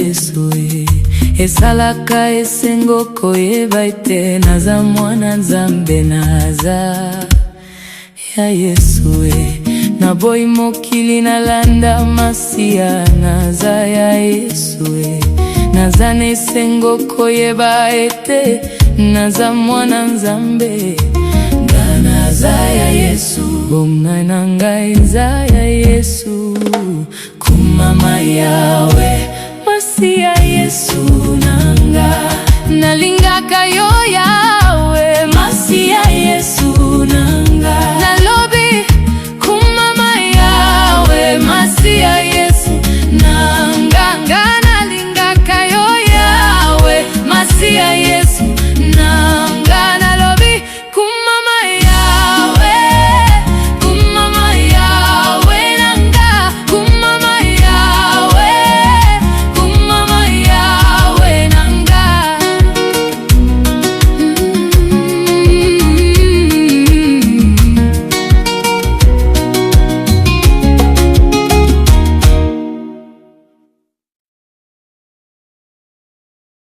Yesu esalaka esengo koyeba ete naza mwana Nzambe naza ya Yesu naboyi mokili nalanda masiya naza ya Yesu naza na esengo koyeba ete naza mwana Nzambe naza ya Yesu bomoi na ngai eza ya Yesu kumama yawe